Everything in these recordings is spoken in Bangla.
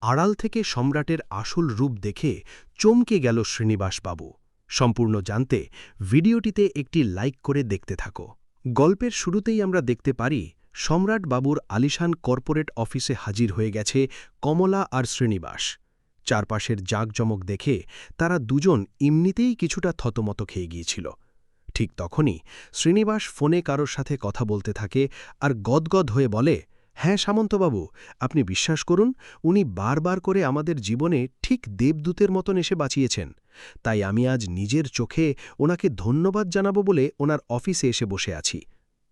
আড়াল থেকে সম্রাটের আসল রূপ দেখে চমকে গেল শ্রীনিবাসবাবু। সম্পূর্ণ জানতে ভিডিওটিতে একটি লাইক করে দেখতে থাকো। গল্পের শুরুতেই আমরা দেখতে পারি সম্রাট বাবুর আলিশান কর্পোরেট অফিসে হাজির হয়ে গেছে কমলা আর শ্রীনিবাস। চারপাশের জাঁকজমক দেখে তারা দুজন এমনিতেই কিছুটা থতমত খেয়ে গিয়েছিল। ঠিক তখনই শ্রীনিবাস ফোনে কারোর সাথে কথা বলতে থাকে আর গদগদ হয়ে বলে, হ্যাঁ সামন্তবাবু, আপনি বিশ্বাস করুন, উনি বারবার করে আমাদের জীবনে ঠিক দেবদূতের মতন এসে বাঁচিয়েছেন। তাই আমি আজ নিজের চোখে ওনাকে ধন্যবাদ জানাবো বলে ওনার অফিসে এসে বসে আছি।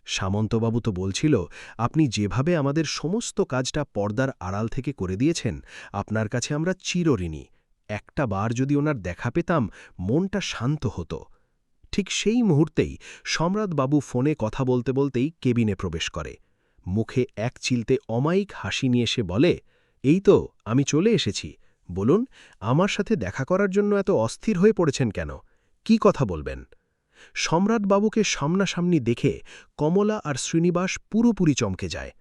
সামন্তবাবু তো বলছিল, আপনি যেভাবে আমাদের সমস্ত কাজটা পর্দার আড়াল থেকে করে দিয়েছেন, আপনার কাছে আমরা চিরঋণী। একটা বার যদি ওনার দেখা পেতাম, মনটা শান্ত হতো। ঠিক সেই মুহূর্তেই সম্রাটবাবু ফোনে কথা বলতে বলতেই কেবিনে প্রবেশ করে। মুখে এক চিলতে অমায়িক হাসি নিয়ে সে বলে, এই তো আমি চলে এসেছি। বলুন, আমার সাথে দেখা করার জন্য এত অস্থির হয়ে পড়েছেন কেন? কি কথা বলবেন? সম্রাটবাবুকে সামনাসামনি দেখে কমলা আর শ্রীনিবাস পুরোপুরি চমকে যায়।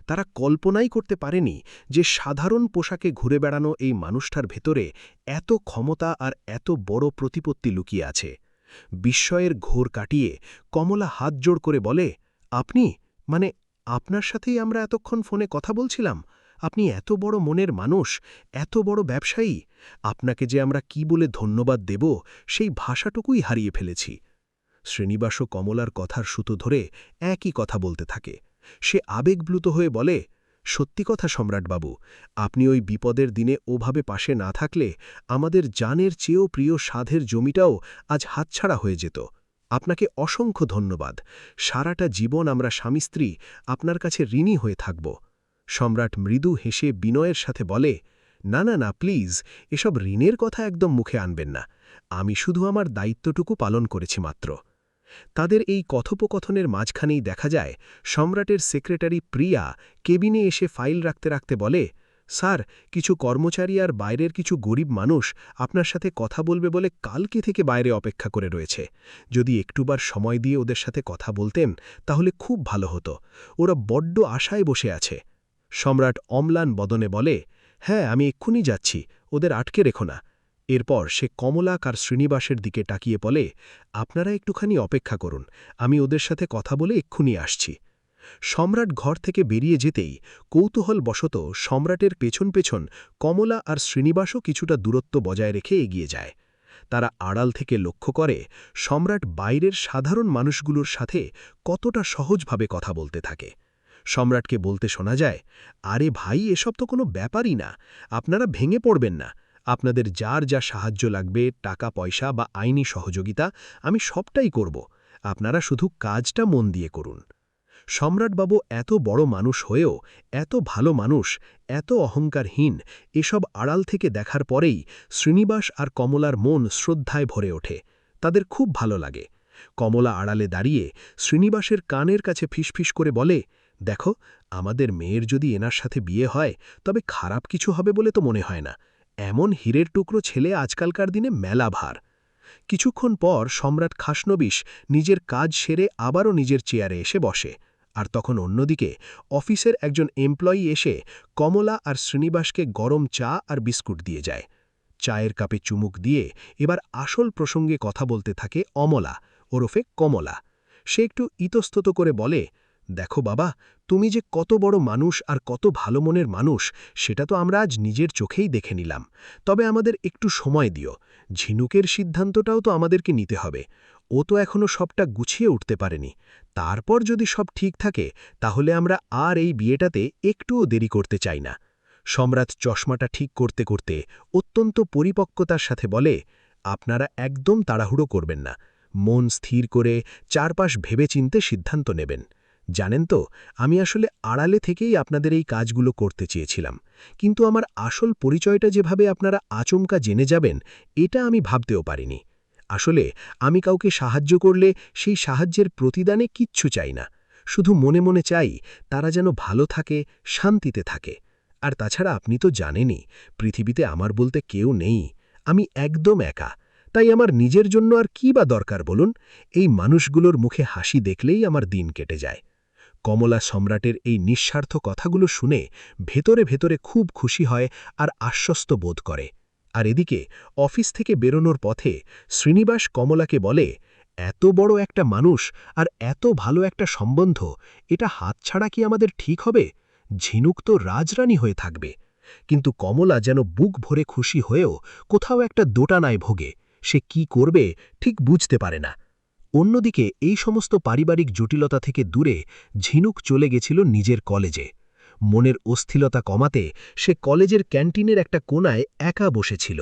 তারা কল্পনাই করতে পারেনি যে সাধারণ পোশাকে ঘুরে বেড়ানো এই মানুষটার ভেতরে এত ক্ষমতা আর এত বড় প্রতিপত্তি লুকিয়ে আছে। বিস্ময়ের ঘোর কাটিয়ে কমলা হাত জোড় করে বলে, আপনি, মানে আপনার সাথেই আমরা এতক্ষণ ফোনে কথা বলছিলাম? আপনি এত বড় মনের মানুষ, এত বড় ব্যবসায়ী। আপনাকে যে আমরা কি বলে ধন্যবাদ দেব, সেই ভাষাটুকুই হারিয়ে ফেলেছি। শ্রীনিবাসও কমলার কথার সুতো ধরে একই কথা বলতে থাকে। সে আবেগপ্লুত হয়ে বলে, সত্যি কথা সম্রাটবাবু, আপনি ওই বিপদের দিনে ওভাবে পাশে না থাকলে আমাদের জানের চেয়েও প্রিয় সাধের জমিটাও আজ হাতছাড়া হয়ে যেত। আপনাকে অসংখ্য ধন্যবাদ। সারাটা জীবন আমরা স্বামী স্ত্রী আপনার কাছে ঋণী হয়ে থাকব। সম্রাট মৃদু হেসে বিনয়ের সাথে বলে, না না না, প্লিজ এসব ঋণের কথা একদম মুখে আনবেন না। আমি শুধু আমার দায়িত্বটুকু পালন করেছি মাত্র। তাদের এই কথোপকথনের মাঝখানেই দেখা যায় সম্রাটের সেক্রেটারি প্রিয়া কেবিনে এসে ফাইল রাখতে রাখতে বলে, স্যার, কিছু কর্মচারী আর বাইরের কিছু গরিব মানুষ আপনার সাথে কথা বলবে বলে কালকে থেকে বাইরে অপেক্ষা করে রয়েছে। যদি একটুবার সময় দিয়ে ওদের সাথে কথা বলতেন তাহলে খুব ভালো হতো। ওরা বড্ড আশায় বসে আছে। সম্রাট অম্লান বদনে বলে, হ্যাঁ, আমি এক্ষুনি যাচ্ছি, ওদের আটকে রেখো না। এরপর সে কমলা আর শ্রীনিবাসের দিকে তাকিয়ে বলে, আপনারা একটুখানি অপেক্ষা করুন, আমি ওদের সাথে কথা বলে এক্ষুনি আসছি। সম্রাট ঘর থেকে বেরিয়ে যেতেই কৌতূহলবশত সম্রাটের পেছন পেছন কমলা আর শ্রীনিবাসও কিছুটা দূরত্ব বজায় রেখে এগিয়ে যায়। তারা আড়াল থেকে লক্ষ্য করে সম্রাট বাইরের সাধারণ মানুষগুলোর সাথে কতটা সহজভাবে কথা বলতে থাকে। সম্রাটকে বলতে শোনা যায়, আরে ভাই, এসব তো কোনো ব্যাপারই না, আপনারা ভেঙে পড়বেন না। আপনাদের যার যা সাহায্য লাগবে, টাকা পয়সা বা আইনি সহযোগিতা, আমি সবটাই করব। আপনারা শুধু কাজটা মন দিয়ে করুন। সম্রাটবাবু এত বড় মানুষ হয়েও এত ভালো মানুষ, এত অহংকারহীন, এসব আড়াল থেকে দেখার পরেই শ্রীনিবাস আর কমলার মন শ্রদ্ধায় ভরে ওঠে। তাদের খুব ভালো লাগে। কমলা আড়ালে দাঁড়িয়ে শ্রীনিবাসের কানের কাছে ফিসফিস করে বলে, দেখো, আমাদের মেয়ের যদি এনার সাথে বিয়ে হয় তবে খারাপ কিছু হবে বলে তো মনে হয় না। এমন হীরের টুকরো ছেলে আজকালকার দিনে মেলা ভার। কিছুক্ষণ পর সম্রাট খাসনবিশ নিজের কাজ সেরে আবারও নিজের চেয়ারে এসে বসে। আর তখন অন্যদিকে অফিসের একজন এমপ্লয়ি এসে কমলা আর শ্রীনিবাসকে গরম চা আর বিস্কুট দিয়ে যায়। চায়ের কাপে চুমুক দিয়ে এবার আসল প্রসঙ্গে কথা বলতে থাকে অমলা, ওরফে কমলা। সে একটু ইতস্তত করে বলে, দেখো বাবা, তুমি যে কত বড় মানুষ আর কত ভালো মনের মানুষ সেটা তো আমরা আজ নিজের চোখেই দেখে নিলাম। তবে আমাদের একটু সময় দিও। ঝিনুকের সিদ্ধান্তটাও তো আমাদেরকে নিতে হবে। ও তো এখনো সবটা গুছিয়ে উঠতে পারেনি। তারপর যদি সব ঠিক থাকে তাহলে আমরা আর এই বিয়েটাতে একটুও দেরি করতে চাই না। সম্রাট চশমাটা ঠিক করতে করতে অত্যন্ত পরিপক্কতার সাথে বলে, আপনারা একদম তাড়াহুড়ো করবেন না। মন স্থির করে চারপাশ ভেবেচিন্তে সিদ্ধান্ত নেবেন। জানেন তো, আমি আসলে আড়ালে থেকেই আপনাদের এই কাজগুলো করতে চেয়েছিলাম, কিন্তু আমার আসল পরিচয়টা যেভাবে আপনারা আচমকা জেনে যাবেন এটা আমি ভাবতেও পারিনি। আসলে আমি কাউকে সাহায্য করলে সেই সাহায্যের প্রতিদানে কিচ্ছু চাই না। শুধু মনে মনে চাই তারা যেন ভালো থাকে, শান্তিতে থাকে। আর তাছাড়া আপনি তো জানেনই, পৃথিবীতে আমার বলতে কেউ নেই। আমি একদম একা। তাই আমার নিজের জন্য আর কি বা দরকার বলুন? এই মানুষগুলোর মুখে হাসি দেখলেই আমার দিন কেটে যায়। কমলা সম্রাটের এই নিঃস্বার্থ কথাগুলো শুনে ভেতরে ভেতরে খুব খুশি হয় আর আশ্বস্ত বোধ করে। আর এদিকে অফিস থেকে বেরোনোর পথে শ্রীনিবাস কমলাকে বলে, এত বড় একটা মানুষ আর এত ভালো একটা সম্বন্ধ, এটা হাতছাড়া কি আমাদের ঠিক হবে? ঝিনুক তো রাজরানী হয়ে থাকবে। কিন্তু কমলা যেন বুক ভরে খুশি হয়েও কোথাও একটা দোটানায় ভোগে। সে কি করবে ঠিক বুঝতে পারে না। অন্যদিকে এই সমস্ত পারিবারিক জটিলতা থেকে দূরে ঝিনুক চলে গেছিল নিজের কলেজে। মনের অস্থিরতা কমাতে সে কলেজের ক্যান্টিনের একটা কোণায় একা বসেছিল।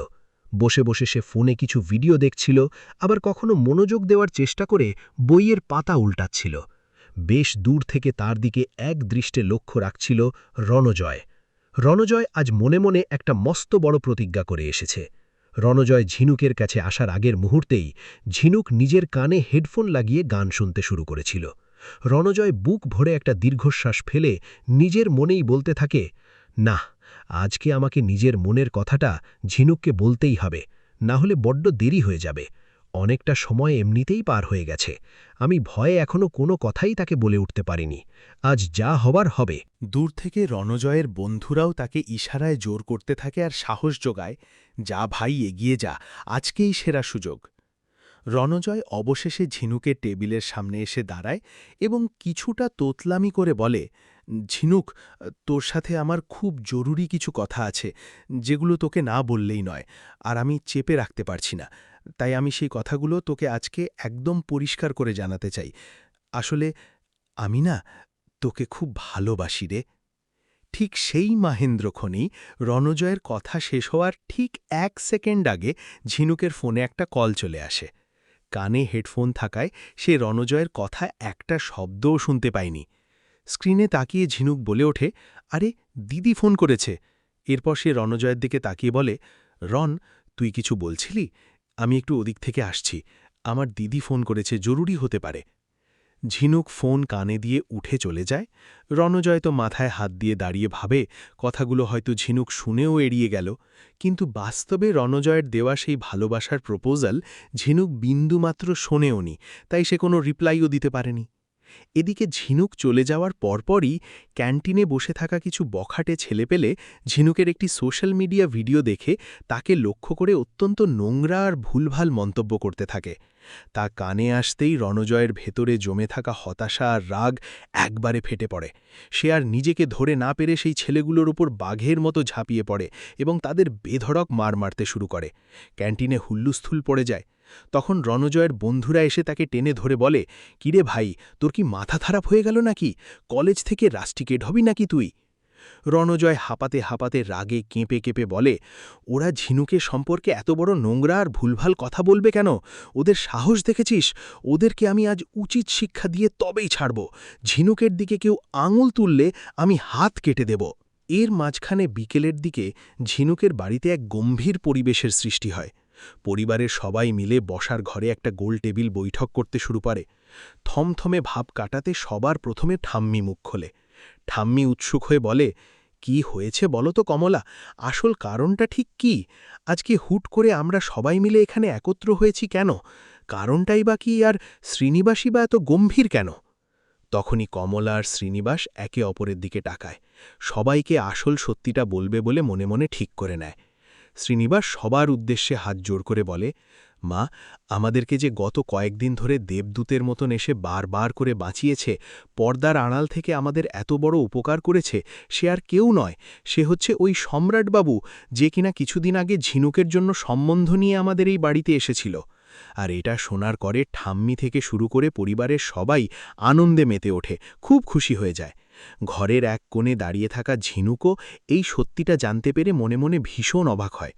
বসে বসে সে ফোনে কিছু ভিডিও দেখছিল, আবার কখনো মনোযোগ দেওয়ার চেষ্টা করে বইয়ের পাতা উল্টাচ্ছিল। বেশ দূর থেকে তার দিকে এক দৃষ্টে লক্ষ্য রাখছিল রণজয়। রণজয় আজ মনে মনে একটা মস্ত বড় প্রতিজ্ঞা করে এসেছে। রণজয় ঝিনুকের কাছে আসার আগের মুহূর্তেই ঝিনুক নিজের কানে হেডফোন লাগিয়ে গান শুনতে শুরু করেছিল। রণজয় বুক ভরে একটা দীর্ঘশ্বাস ফেলে নিজের মনেই বলতে থাকে, না, আজকে আমাকে নিজের মনের কথাটা ঝিনুককে বলতেই হবে, না হলে বড্ড দেরি হয়ে যাবে। অনেকটা সময় এমনিতেই পার হয়ে গেছে, আমি ভয়ে এখনো কোনো কথাই তাকে বলে উঠতে পারিনি। আজ যা হবার হবে। দূর থেকে রণজয়ের বন্ধুরাও তাকে ইশারায় জোর করতে থাকে আর সাহস যোগায়, যা ভাই এগিয়ে যা, আজকেই সেরা সুযোগ। রণজয় অবশেষে ঝিনুকের টেবিলের সামনে এসে দাঁড়ায় এবং কিছুটা তোতলামি করে বলে, ঝিনুক, তোর সাথে আমার খুব জরুরি কিছু কথা আছে, যেগুলো তোকে না বললেই নয়, আর আমি চেপে রাখতে পারছি না। তাই আমি সেই কথাগুলো তোকে আজকে একদম পরিষ্কার করে জানাতে চাই। আসলে আমি না তোকে খুব ভালোবাসি রে। ঠিক সেই মাহেন্দ্রক্ষণেই রণজয়ের কথা শেষ হওয়ার ঠিক ১ সেকেন্ড আগে ঝিনুকের ফোনে একটা কল চলে আসে। কানে হেডফোন থাকায় সে রণজয়ের কথা একটা শব্দও শুনতে পায়নি। স্ক্রিনে তাকিয়ে ঝিনুক বলে ওঠে, আরে দিদি ফোন করেছে। এরপর সে রণজয়ের দিকে তাকিয়ে বলে, রন, তুই কিছু বলছিলি? আমি একটু ওদিক থেকে আসছি, আমার দিদি ফোন করেছে, জরুরি হতে পারে। ঝিনুক ফোন কানে দিয়ে উঠে চলে যায়। রণজয় তো মাথায় হাত দিয়ে দাঁড়িয়ে ভাবে, কথাগুলো হয়তো ঝিনুক শুনেও এড়িয়ে গেল, কিন্তু বাস্তবে রণজয়ের দেওয়া সেই ভালোবাসার প্রপোজাল ঝিনুক বিন্দুমাত্র শোনেওনি, তাই সে কোনো রিপ্লাইও দিতে পারেনি। এদিকে ঝিনুক চলে যাওয়ার পরপরই ক্যান্টিনে বসে থাকা কিছু বখাটে ছেলেপেলে ঝিনুকের একটি সোশ্যাল মিডিয়া ভিডিও দেখে তাকে লক্ষ্য করে অত্যন্ত নোংরা আর ভুলভাল মন্তব্য করতে থাকে। তা কানে আসতেই রণজয়ের ভেতরে জমে থাকা হতাশা আর রাগ একবারে ফেটে পড়ে। সে আর নিজেকে ধরে না পেরে সেই ছেলেগুলোর উপর বাঘের মতো ঝাঁপিয়ে পড়ে এবং তাদের বেধড়ক মার মারতে শুরু করে। ক্যান্টিনে হুল্লুস্থুল পড়ে যায়। তখন রণজয়ের বন্ধুরা এসে তাকে টেনে ধরে বলে, কিরে ভাই, তোর কি মাথা খারাপ হয়ে গেল নাকি? কলেজ থেকে রাস্টিকেট হবি নাকি তুই? রণজয় হাঁপাতে হাঁপাতে রাগে কেঁপে কেঁপে বলে, ওরা ঝিনুকের সম্পর্কে এত বড় নোংরা আর ভুলভাল কথা বলবে কেন? ওদের সাহস দেখেছিস? ওদেরকে আমি আজ উচিত শিক্ষা দিয়ে তবেই ছাড়ব। ঝিনুকের দিকে কেউ আঙুল তুললে আমি হাত কেটে দেব। এর মাঝখানে বিকেলের দিকে ঝিনুকের বাড়িতে এক গম্ভীর পরিবেশের সৃষ্টি হয়। পরিবারের সবাই মিলে বসার ঘরে একটা গোল টেবিল বৈঠক করতে শুরু করে। থমথমে ভাব কাটাতে সবার প্রথমে ঠাম্মি মুখ খোলে। ঠাম্মি উৎসুক হয়ে বলে, কি হয়েছে বলো তো কমলা, আসল কারণটা ঠিক কি? আজকে হুট করে আমরা সবাই মিলে এখানে একত্র হয়েছি কেন? কারণটাই বা কি, আর শ্রীনিবাসই বা এত গম্ভীর কেন? তখনই কমলা আর শ্রীনিবাস একে অপরের দিকে তাকায়। সবাইকে আসল সত্যিটা বলবে বলে মনে মনে ঠিক করে নেয়। শ্রীনিবাস সবার উদ্দেশ্যে হাত জোর করে বলে, মা, আমাদেরকে যে গত কয়েকদিন ধরে দেবদূতের মতন এসে বারবার করে বাঁচিয়েছে, পর্দার আড়াল থেকে আমাদের এত বড় উপকার করেছে, সে আর কেউ নয়, সে হচ্ছে ওই সম্রাটবাবু, যে কিনা কিছুদিন আগে ঝিনুকের জন্য সম্বন্ধ নিয়ে আমাদের এই বাড়িতে এসেছিল। আর এটা শোনার করে ঠাম্মি থেকে শুরু করে পরিবারের সবাই আনন্দে মেতে ওঠে, খুব খুশি হয়ে যায়। ঘরের এক কোণে দাঁড়িয়ে থাকা ঝিনুকও এই সত্যিটা জানতে পেরে মনে মনে ভীষণ অবাক হয়।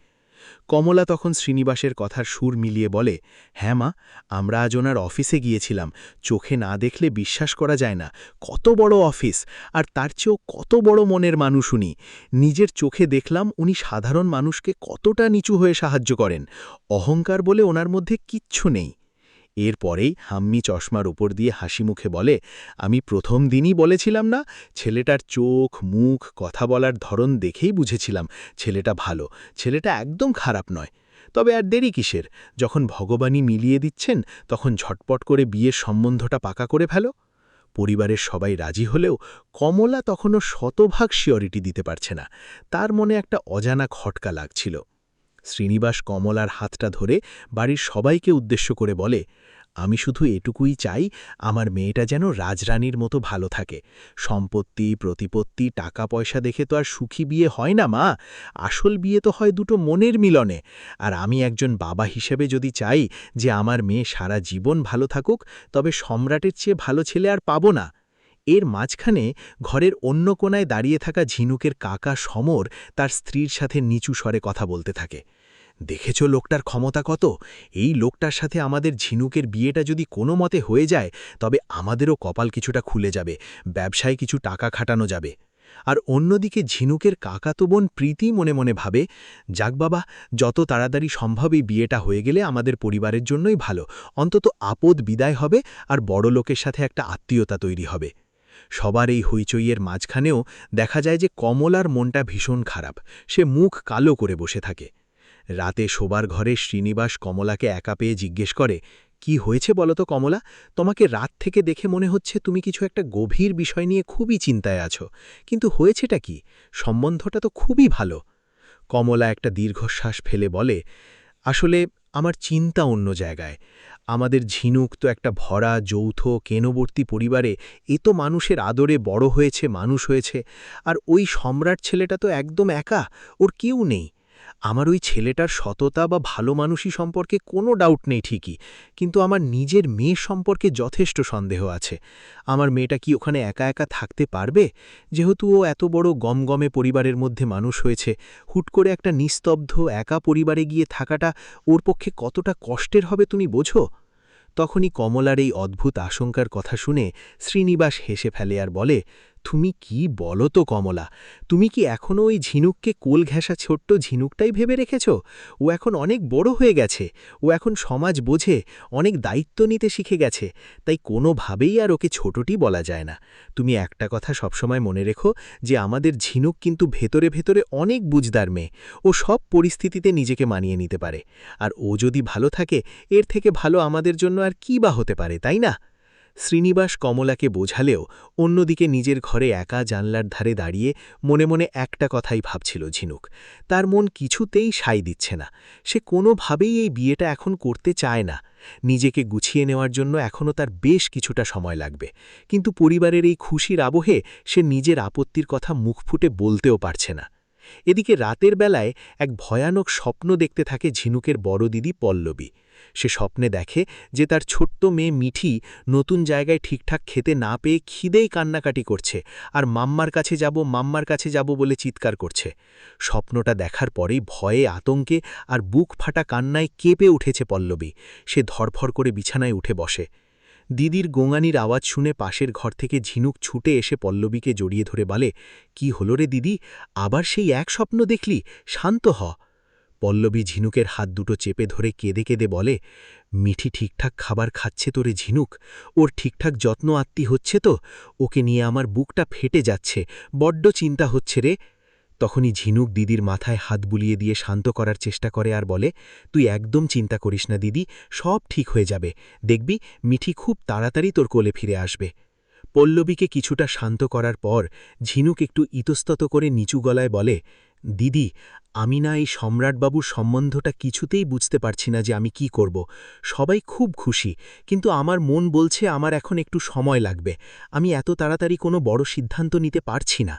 কমলা তখন শ্রীনিবাসের কথার সুর মিলিয়ে বলে, হ্যাঁ মা, আমরা আজ ওনার অফিসে গিয়েছিলাম, চোখে না দেখলে বিশ্বাস করা যায় না, কত বড় অফিস, আর তার চেয়েও কত বড় মনের মানুষ উনি। নিজের চোখে দেখলাম উনি সাধারণ মানুষকে কতটা নিচু হয়ে সাহায্য করেন। অহংকার বলে ওনার মধ্যে কিচ্ছু নেই। এরপরেই হাম্মি চশমার উপর দিয়ে হাসি মুখে বলে, আমি প্রথম দিনই বলেছিলাম না, ছেলেটার চোখ, মুখ, কথা বলার ধরন দেখেই বুঝেছিলাম ছেলেটা ভালো, ছেলেটা একদম খারাপ নয়। তবে আর দেরি কিসের? যখন ভগবানই মিলিয়ে দিচ্ছেন, তখন ঝটপট করে বিয়ের সম্বন্ধটা পাকা করে ফেলো। পরিবারের সবাই রাজি হলেও কমলা তখনও শতভাগ সিওরিটি দিতে পারছে না। তার মনে একটা অজানা খটকা লাগছিল। শ্রীনিবাস কমলার হাতটা ধরে বাড়ির সবাইকে উদ্দেশ্য করে বলে, আমি শুধু এটুকুই চাই, আমার মেয়েটা যেন রাজরানীর মতো ভালো থাকে। সম্পত্তি, প্রতিপত্তি, টাকা পয়সা দেখে তো আর সুখী বিয়ে হয় না মা। আসল বিয়ে তো হয় দুটো মনের মিলনে। আর আমি একজন বাবা হিসেবে যদি চাই যে আমার মেয়ে সারা জীবন ভালো থাকুক, তবে সম্রাটের চেয়ে ভালো ছেলে আর পাব না। এর মাঝখানে ঘরের অন্য কোণায় দাঁড়িয়ে থাকা ঝিনুকের কাকা সমর তার স্ত্রীর সাথে নিচু স্বরে কথা বলতে থাকে। দেখেছ লোকটার ক্ষমতা কত? এই লোকটার সাথে আমাদের ঝিনুকের বিয়েটা যদি কোনো মতে হয়ে যায়, তবে আমাদেরও কপাল কিছুটা খুলে যাবে, ব্যবসায় কিছু টাকা খাটানো যাবে। আর অন্যদিকে ঝিনুকের কাকাতো বোন প্রীতি মনে মনে ভাবে, যাক বাবা, যত তাড়াতাড়ি সম্ভব এই বিয়েটা হয়ে গেলে আমাদের পরিবারের জন্যই ভালো, অন্তত আপদ বিদায় হবে আর বড় লোকের সাথে একটা আত্মীয়তা তৈরি হবে। সবার এই হইচইয়ের মাঝখানেও দেখা যায় যে কমলার মনটা ভীষণ খারাপ। সে মুখ কালো করে বসে থাকে। রাতে শোবার ঘরে শ্রীনিবাস কমলাকে একা পেয়ে জিজ্ঞেস করে, কি হয়েছে বলো তো কমলা? তোমাকে রাত থেকে দেখে মনে হচ্ছে তুমি কিছু একটা গভীর বিষয় নিয়ে খুবই চিন্তায় আছো, কিন্তু হয়েছেটা কি? সম্বন্ধটা তো খুবই ভালো। কমলা একটা দীর্ঘশ্বাস ফেলে বলে, আসলে আমার চিন্তা অন্য জায়গায়। আমাদের ঝিনুক তো একটা ভরা যৌথ কেনবর্তী পরিবারে, এ তো মানুষের আদরে বড় হয়েছে, মানুষ হয়েছে। আর ওই সম্রাট ছেলেটা তো একদম একা, ওর কেউ নেই। আমার ওই ছেলেটার সততা বা ভালো মানুষই সম্পর্কে কোনো ডাউট নেই ঠিকই, কিন্তু আমার নিজের মেয়ে সম্পর্কে যথেষ্ট সন্দেহ আছে। আমার মেয়েটা কি ওখানে একা একা থাকতে পারবে? যেহেতু ও এত বড় গমগমে পরিবারের মধ্যে মানুষ হয়েছে, হুট করে একটা নিস্তব্ধ একা পরিবারে গিয়ে থাকাটা ওর পক্ষে কতটা কষ্টের হবে তুমি বোঝো? তখনই কমলার এই অদ্ভুত আশঙ্কার কথা শুনে শ্রীনিবাস হেসে ফেলে আর বলে, তুমি কি বলো তো কমলা? তুমি কি এখনও ওই ঝিনুককে কোল ঘেঁষা ছোট্ট ঝিনুকটাই ভেবে রেখেছ? ও এখন অনেক বড় হয়ে গেছে, ও এখন সমাজ বোঝে, অনেক দায়িত্ব নিতে শিখে গেছে, তাই কোনোভাবেই আর ওকে ছোটটি বলা যায় না। তুমি একটা কথা সবসময় মনে রেখো, যে আমাদের ঝিনুক কিন্তু ভেতরে ভেতরে অনেক বুঝদার মেয়ে। ও সব পরিস্থিতিতে নিজেকে মানিয়ে নিতে পারে। আর ও যদি ভালো থাকে, এর থেকে ভালো আমাদের জন্য আর কি বা হতে পারে, তাই না? শ্রীনিবাস কমলাকে বোঝালেও অন্যদিকে নিজের ঘরে একা জানলার ধারে দাঁড়িয়ে মনে মনে একটা কথাই ভাবছিল ঝিনুক। তার মন কিছুতেই সায় দিচ্ছে না। সে কোনোভাবেই এই বিয়েটা এখন করতে চায় না। নিজেকে গুছিয়ে নেওয়ার জন্য এখনও তার বেশ কিছুটা সময় লাগবে, কিন্তু পরিবারের এই খুশির আবহে সে নিজের আপত্তির কথা মুখ ফুটে বলতেও পারছে না। এদিকে রাতের বেলায় এক ভয়ানক স্বপ্ন দেখতে থাকে ঝিনুকের বড় দিদি পল্লবী। সে স্বপ্নে দেখে যে তার ছোট্ট মেয়ে মিঠি নতুন জায়গায় ঠিকঠাক খেতে না পেয়ে খিদেই কান্নাকাটি করছে, আর মাম্মার কাছে যাব বলে চিৎকার করছে। স্বপ্নটা দেখার পরেই ভয়ে, আতঙ্কে আর বুক ফাটা কান্নায় কেঁপে উঠেছে পল্লবী। সে ধরফর করে বিছানায় উঠে বসে। দিদির গোঙানির আওয়াজ শুনে পাশের ঘর থেকে ঝিনুক ছুটে এসে পল্লবীকে জড়িয়ে ধরে বলে, কি হলো রে দিদি? আবার সেই এক স্বপ্ন দেখলি? শান্ত হ। পল্লবী ঝিনুকের হাত দুটো চেপে ধরে কেঁদে কেঁদে বলে, মিঠি ঠিকঠাক খাবার খাচ্ছে তো রে ঝিনুক? ওর ঠিকঠাক যত্ন আত্মি হচ্ছে তো? ওকে নিয়ে আমার বুকটা ফেটে যাচ্ছে, বড্ড চিন্তা হচ্ছে রে। তখনই ঝিনুক দিদির মাথায় হাত বুলিয়ে দিয়ে শান্ত করার চেষ্টা করে আর বলে, তুই একদম চিন্তা করিস না দিদি, সব ঠিক হয়ে যাবে। দেখবি মিঠি খুব তাড়াতাড়ি তোর কোলে ফিরে আসবে। পল্লবীকে কিছুটা শান্ত করার পর ঝিনুক একটু ইতস্তত করে নিচু গলায় বলে, দিদি, আমি না এই সম্রাটবাবুর সম্বন্ধটা কিছুতেই বুঝতে পারছি না যে আমি কি করব। সবাই খুব খুশি, কিন্তু আমার মন বলছে আমার এখন একটু সময় লাগবে। আমি এত তাড়াতাড়ি কোনো বড় সিদ্ধান্ত নিতে পারছি না।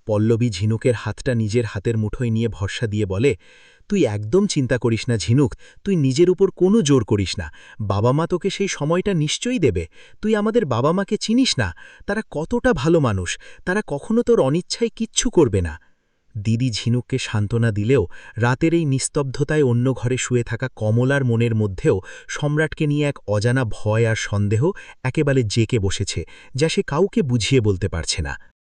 পল্লবী ঝিনুকের হাতটা নিজের হাতের মুঠোয় নিয়ে ভরসা দিয়ে বলে, তুই একদম চিন্তা করিস না ঝিনুক, তুই নিজের উপর কোনো জোর করিস না। বাবা মা তোকে সেই সময়টা নিশ্চয়ই দেবে। তুই আমাদের বাবা মাকে চিনিস না, তারা কতটা ভালো মানুষ, তারা কখনো তোর অনিচ্ছায় কিচ্ছু করবে না। দিদি ঝিনুককে সান্ত্বনা দিলেও রাতের এই নিস্তব্ধতায় অন্য ঘরে শুয়ে থাকা কমলার মনের মধ্যেও সম্রাটকে নিয়ে এক অজানা ভয় আর সন্দেহ একেবারে জেকে বসেছে, যা সে কাউকে বুঝিয়ে বলতে পারছে না।